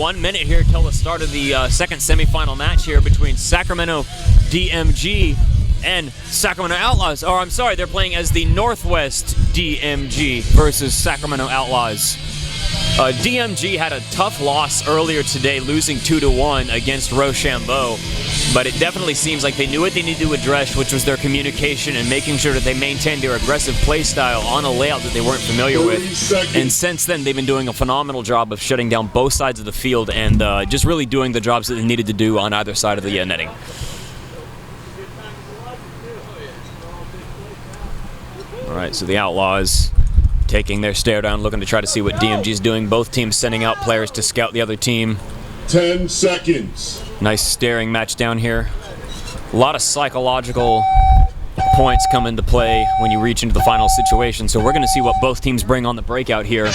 1 minute here till the start of the second semifinal match here between Sacramento DMG and Sacramento Outlaws. Or I'm sorry, they're playing as the Northwest DMG versus Sacramento Outlaws. DMG had a tough loss earlier today, losing 2-1 against Rochambeau, but it definitely seems like they knew what they needed to address, which was their communication and making sure that they maintained their aggressive play style on a layout that they weren't familiar with. And since then, they've been doing a phenomenal job of shutting down both sides of the field and just really doing the jobs that they needed to do on either side of the netting. All right, so the Outlaws taking their stare down, looking to try to see what DMG is doing. Both teams sending out players to scout the other team. 10 seconds. Nice staring match down here. A lot of psychological points come into play when you reach into the final situation. So we're going to see what both teams bring on the breakout here.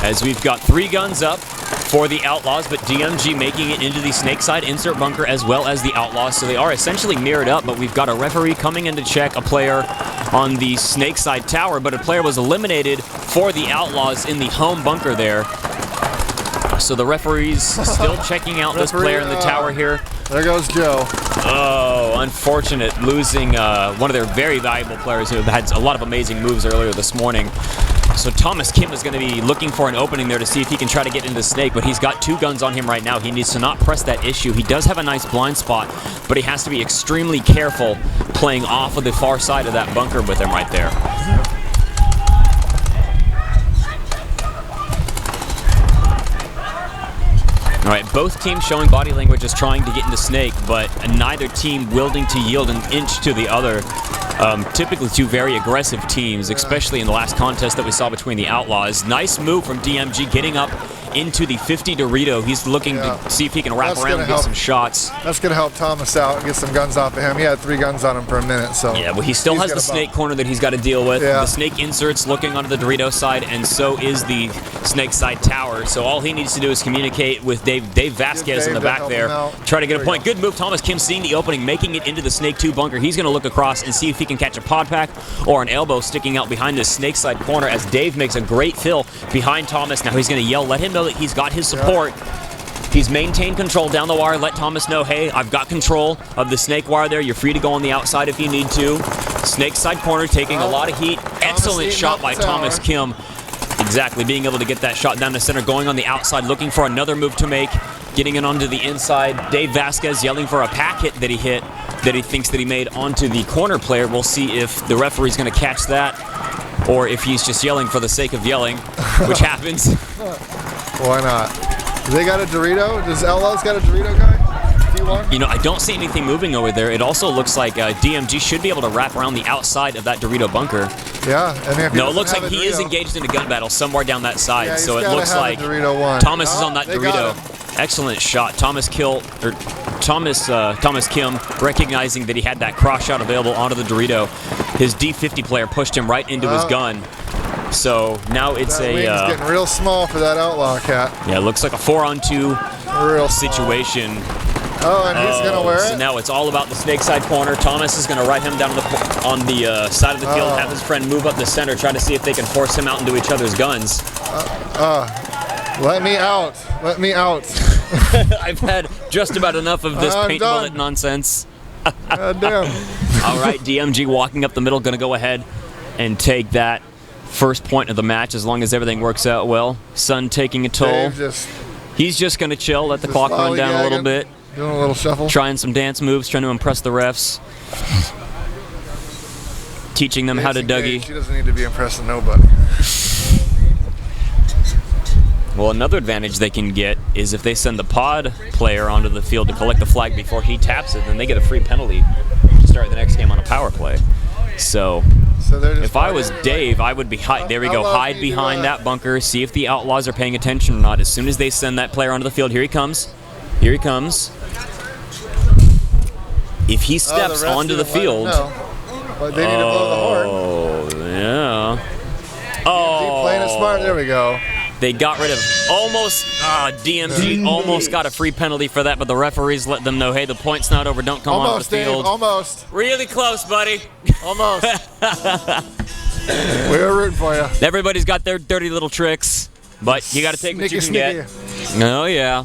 As we've got 3 guns up for the Outlaws, but DMG making it into the Snakeside insert bunker as well as the Outlaws. So they are essentially mirrored up, but we've got a referee coming in to check a player on the Snakeside tower, but a player was eliminated for the Outlaws in the home bunker there. So the referee's still checking out this player in the tower here. There goes Joe. Oh, unfortunate, losing one of their very valuable players who had a lot of amazing moves earlier this morning. So Thomas Kim is going to be looking for an opening there to see if he can try to get into Snake, but he's got 2 guns on him right now. He needs to not press that issue. He does have a nice blind spot, but he has to be extremely careful playing off of the far side of that bunker with him right there. All right, both teams showing body language as trying to get into Snake, but neither team willing to yield an inch to the other. Typically 2 very aggressive teams, especially in the last contest that we saw between the Outlaws. Nice move from DMG getting up into the 50 Dorito. He's looking to see if he can wrap around and get some shots. That's going to help Thomas out and get some guns off of him. He had 3 guns on him for a minute, so. Yeah, well, he still has the Snake corner that he's got to deal with. The Snake inserts looking onto the Dorito side, and so is the Snake side tower. So all he needs to do is communicate with Dave Vasquez in the back there. Try to get a point. Good move. Thomas Kim seeing the opening, making it into the Snake 2 bunker. He's going to look across and see if he can catch a pod pack or an elbow sticking out behind this Snake side corner as Dave makes a great fill behind Thomas. Now he's going to yell, let him know that he's got his support. He's maintained control down the wire. Let Thomas know, hey, I've got control of the Snake wire there. You're free to go on the outside if you need to. Snake side corner taking a lot of heat. Excellent shot by Thomas Kim. Exactly, being able to get that shot down the center, going on the outside, looking for another move to make, getting it onto the inside. Dave Vasquez yelling for a pack hit that he hit, that he thinks that he made onto the corner player. We'll see if the referee's going to catch that or if he's just yelling for the sake of yelling, which happens. Why not? Do they got a Dorito? Does Outlaws got a Dorito guy? You know, I don't see anything moving over there. It also looks like DMG should be able to wrap around the outside of that Dorito bunker. Yeah. And no, it looks like he is engaged in a gun battle somewhere down that side. Yeah, so it looks like Thomas is on that Dorito. Excellent shot. Thomas Kim recognizing that he had that cross shot available onto the Dorito. His D50 player pushed him right into his gun. So now it's that wing's getting real small for that Outlaw cat. Yeah, it looks like a 4-on-2 situation. Oh, and he's going to wear it? So now it's all about the Snake side corner. Thomas is going to right him down on the side of the field, have his friend move up the center, try to see if they can force him out into each other's guns. Let me out. Let me out. I've had just about enough of this paint bullet nonsense. God damn. All right, DMG walking up the middle, going to go ahead and take that first point of the match as long as everything works out well. Sun taking a toll. He's just going to chill, let the clock run down a little bit. Doing a little shuffle. Trying some dance moves, trying to impress the refs. Teaching them how to Dougie. She doesn't need to be impressing nobody. Well, another advantage they can get is if they send the pod player onto the field to collect the flag before he taps it, then they get a free penalty to start the next game on a power play. So if I was Dave, I would be hide behind that bunker, see if the Outlaws are paying attention or not. As soon as they send that player onto the field, here he comes. Here he comes. If he steps onto the field, but they need to blow the horn. Oh, yeah. Oh, playing it smart. There we go. They got rid of DMG almost got a free penalty for that, but the referees let them know, hey, the point's not over, don't come on the field. Almost. Really close, buddy. Almost. We were rooting for you. Everybody's got their dirty little tricks, but you got to take what you can get. Oh, yeah.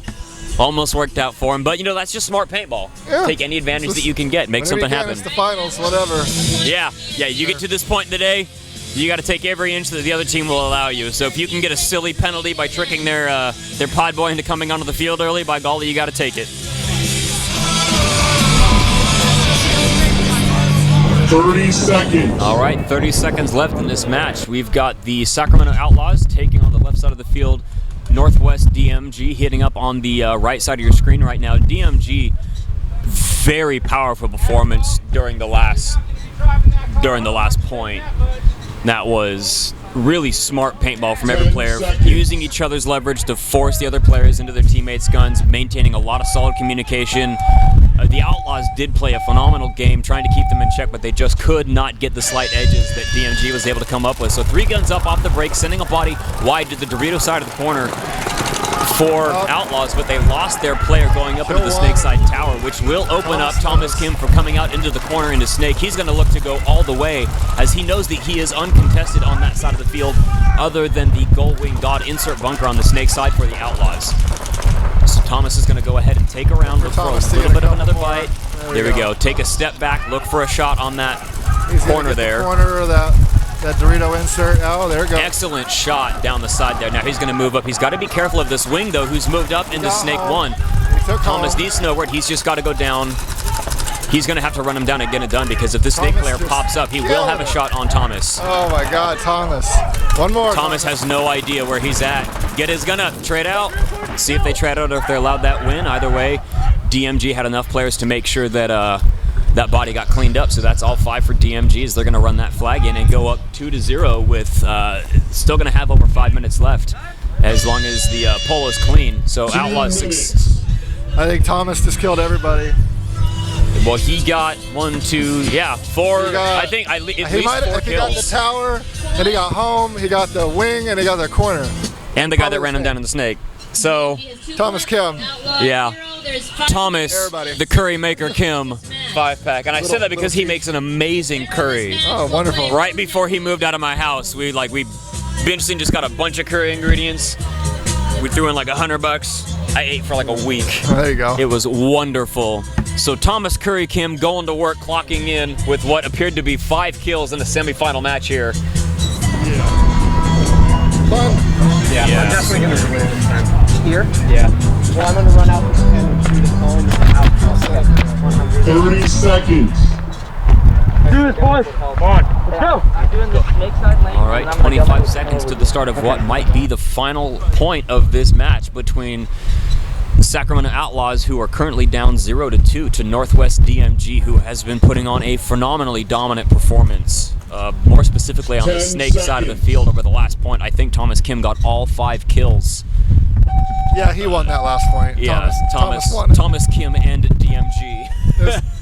Almost worked out for him, but that's just smart paintball. Yeah. Take any advantage that you can get, make something happen. It's the finals, whatever. Yeah, you get to this point in the day, you got to take every inch that the other team will allow you. So if you can get a silly penalty by tricking their pod boy into coming onto the field early, by golly, you got to take it. 30 seconds. All right, 30 seconds left in this match. We've got the Sacramento Outlaws taking on the left side of the field Northwest DMG, hitting up on the right side of your screen right now. DMG, very powerful performance during the last point. That was really smart paintball from every player, using each other's leverage to force the other players into their teammates' guns, maintaining a lot of solid communication. The Outlaws did play a phenomenal game trying to keep them in check, but they just could not get the slight edges that DMG was able to come up with. So 3 guns up off the break, sending a body wide to the Dorito side of the corner for Outlaws, but they lost their player going up into the Snake side tower, which will open up Thomas Kim from coming out into the corner into Snake. He's going to look to go all the way, as he knows that he is uncontested on that side of the field, other than the Gold Wing God insert bunker on the Snake side for the Outlaws. So Thomas is going to go ahead and take a round, look for a little bit of another bite. There we go. Take a step back, look for a shot on that corner there. Corner of that Dorito insert. Oh, there it goes. Excellent shot down the side there. Now he's going to move up. He's got to be careful of this wing, though, who's moved up into Snake 1. Thomas needs to know where he's just got to go down. He's going to have to run him down and get it done, because if the Snake player pops up, he will have a shot on Thomas. Oh my God, Thomas. One more. Thomas has no idea where he's at. Is gonna trade out. See if they trade out or if they're allowed that win. Either way, DMG had enough players to make sure that that body got cleaned up. So that's all 5 for DMG, as they're gonna run that flag in and go up 2-0 with still gonna have over 5 minutes left, as long as the poll is clean. So Outlaws 6. I think Thomas just killed everybody. Well, he got 1, 2, 4. I think at least 4 kills. He got the tower, and he got home. He got the wing, and he got the corner. And the guy that ran him down in the Snake. So Thomas Kim. Yeah. Thomas, the curry maker Kim, 5-pack. And I said that because he makes an amazing curry. Oh, wonderful. Right before he moved out of my house, we Benson just got a bunch of curry ingredients. We threw in like $100. I ate for like a week. There you go. It was wonderful. So Thomas Curry Kim going to work, clocking in with what appeared to be 5 kills in the semifinal match here. Fun. Yeah, I'm definitely going to win this time. Here? Yeah. Well, I'm going to run out and shoot it home out. 30 seconds. Do this, boys. Come on. Let's go. Doing the snake side lane. All right, 25 seconds to the start of what might be the final point of this match between the Sacramento Outlaws, who are currently down 0-2, to Northwest DMG, who has been putting on a phenomenally dominant performance. More specifically on the Snake side of the field over the last point. I think Thomas Kim got all 5 kills. Yeah, he won that last point. Yeah, Thomas won. Thomas Kim and DMG.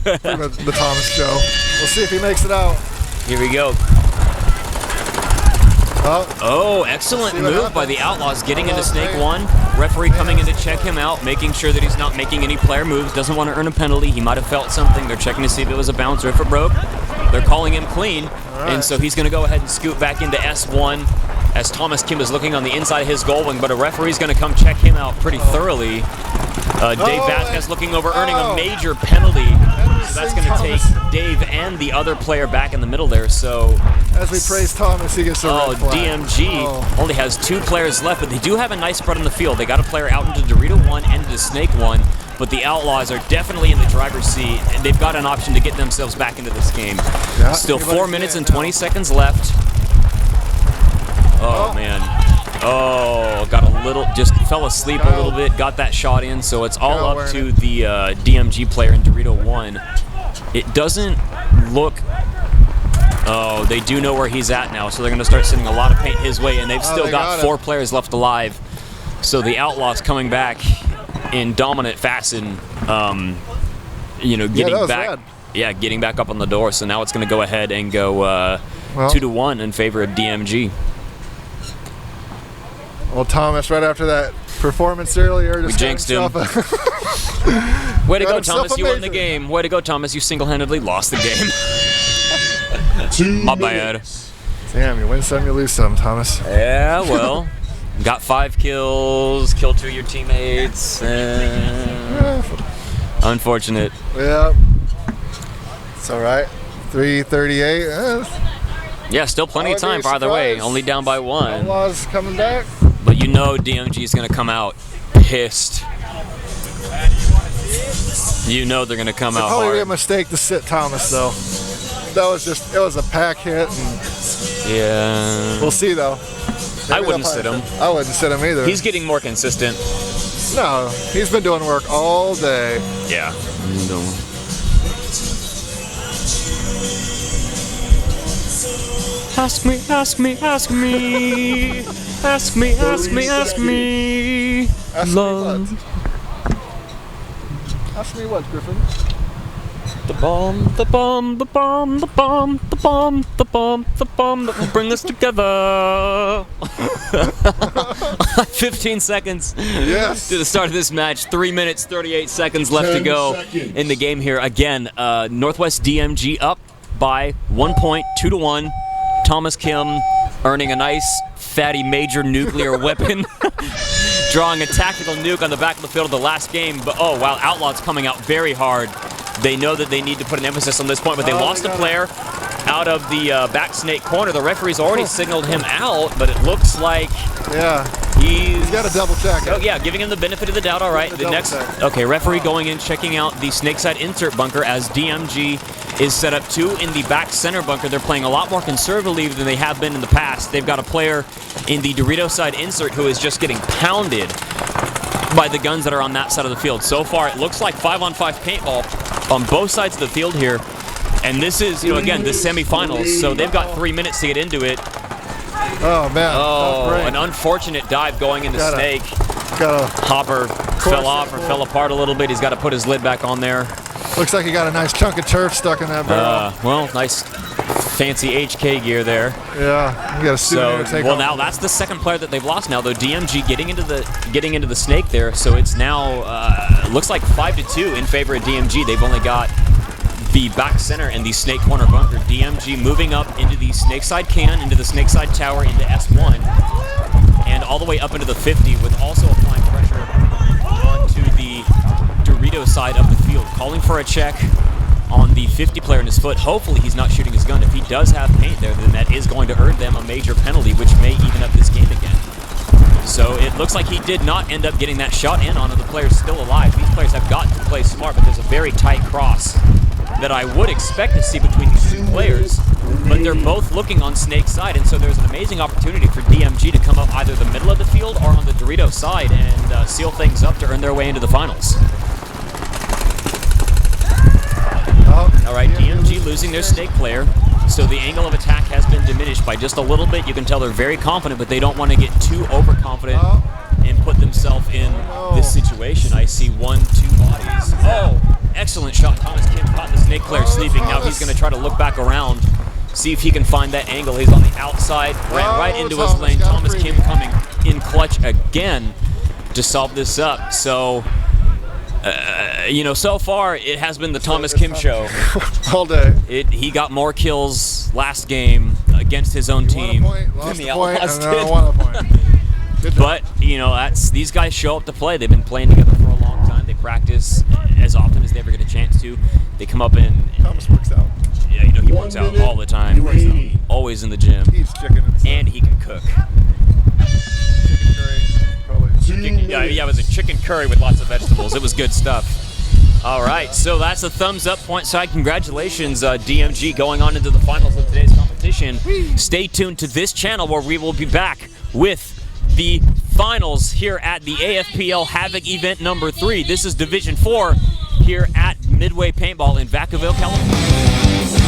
Pretty much the Thomas show. We'll see if he makes it out. Here we go. Oh, excellent move by the Outlaws, getting into Snake 1. Referee coming in to check him out, making sure that he's not making any player moves, doesn't want to earn a penalty. He might have felt something. They're checking to see if it was a bounce or if it broke. They're calling him clean, and so he's going to go ahead and scoot back into S1 as Thomas Kim is looking on the inside of his goal wing, but a referee's going to come check him out pretty thoroughly. Dave Vasquez looking over, earning a major penalty. So that's going to take Dave and the other player back in the middle there. So as we praise Thomas, he gets a red flag. DMG only has 2 players left, but they do have a nice spread on the field. They got a player out into Dorito 1 and into Snake 1, but the Outlaws are definitely in the driver's seat, and they've got an option to get themselves back into this game. Yeah, still 4 minutes and 20 seconds left. Oh, man. Oh, got a little, just fell asleep a little bit, got that shot in, so it's all up to the DMG player in Dorito 1. It doesn't look, oh, they do know where he's at now, so they're going to start sending a lot of paint his way, and they've still got 4 players left alive. So the Outlaws coming back in dominant fashion, you know, getting back, getting back up on the door. So now it's going to go ahead and go 2-1 in favor of DMG. Well, Thomas, right after that performance earlier, just we jinxed him. Way to go, Thomas! You won the game. Way to go, Thomas! You single-handedly lost the game. My bad. Damn, you win some, you lose some, Thomas. Yeah, well, Got 5 kills, killed 2 of your teammates. Unfortunate. Yeah. It's all right. 338. Yeah, still plenty of time for either way. Only down by 1. Outlaws coming back. But you know DMG is going to come out pissed. You know they're going to come out Probably hard. a mistake to sit Thomas though. That was just, it was a pack hit. And Yeah. we'll see though. I wouldn't sit him. I wouldn't sit him either. He's getting more consistent. No, he's been doing work all day. Yeah. Ask me, ask me, ask me. Ask me, ask me, ask me. Love. Ask me what, Griffin? The bomb, the bomb, the bomb, the bomb, the bomb, the bomb, the bomb that will bring us together. 15 seconds Yes. to the start of this match. 3 minutes, 38 seconds left to 10 go seconds. in the game here. Again, Northwest DMG up by 1 point, 2-1. Thomas Kim earning a nice, fatty major nuclear weapon. Drawing a tactical nuke on the back of the field of the last game. But oh, wow, Outlaws coming out very hard. They know that they need to put an emphasis on this point, but they lost a player out of the back snake corner. The referee's already signaled him out, but it looks like he's got to double check. Oh yeah, giving him the benefit of the doubt. All right, the next. Okay, referee going in, checking out the snake side insert bunker as DMG is set up 2 in the back center bunker. They're playing a lot more conservatively than they have been in the past. They've got a player in the Dorito side insert who is just getting pounded by the guns that are on that side of the field. So far, it looks like 5-on-5 paintball on both sides of the field here. And this is, you know, again, the semifinals, so they've got 3 minutes to get into it. Oh, man. Oh, an unfortunate dive going into Snake. Hopper fell off or fell apart a little bit. He's got to put his lid back on there. Looks like he got a nice chunk of turf stuck in that barrel. Well, nice fancy HK gear there. Yeah, you got a souvenir to take well, home. now that's the second player that they've lost now, though. DMG getting into the snake there, so it's now looks like 5-2 in favor of DMG. They've only got the back center and the snake corner bunker. DMG moving up into the snake side can, into the snake side tower, into S1, and all the way up into the 50, with also applying pressure onto the Dorito side of the field, calling for a check on the 50 player in his foot. Hopefully he's not shooting his gun. If he does have paint there, then that is going to earn them a major penalty, which may even up this game again. So it looks like he did not end up getting that shot in onto the players still alive. These players have got to play smart, but there's a very tight cross that I would expect to see between these two players, but they're both looking on Snake's side, and so there's an amazing opportunity for DMG to come up either the middle of the field or on the Dorito side and seal things up to earn their way into the finals. All right, DMG losing their snake player, so the angle of attack has been diminished by just a little bit. You can tell they're very confident, but they don't want to get too overconfident and put themselves in this situation. I see 1-2 bodies. Oh, excellent shot. Thomas Kim caught the snake player sleeping. Now he's going to try to look back around, see if he can find that angle. He's on the outside, ran right into his lane. Thomas Kim coming in clutch again to solve this up. So, you know, so far it has been the Thomas Kim show. All day. He got more kills last game against his own team than the Outlaws did. But, you know, these guys show up to play. They've been playing together for a long time. They practice as often as they ever get a chance to. They come up and Thomas works out. Yeah, you know, he works out all the time. He works out. Always in the gym. He eats chicken and he can cook. Chicken curry, probably. Yeah, it was a chicken curry with lots of vegetables. It was good stuff. All right, so that's a thumbs up point side. Congratulations, DMG, going on into the finals of today's competition. Stay tuned to this channel where we will be back with the finals here at the AFPL HAVOC event number 3. This is Division 4 here at Midway Paintball in Vacaville, California.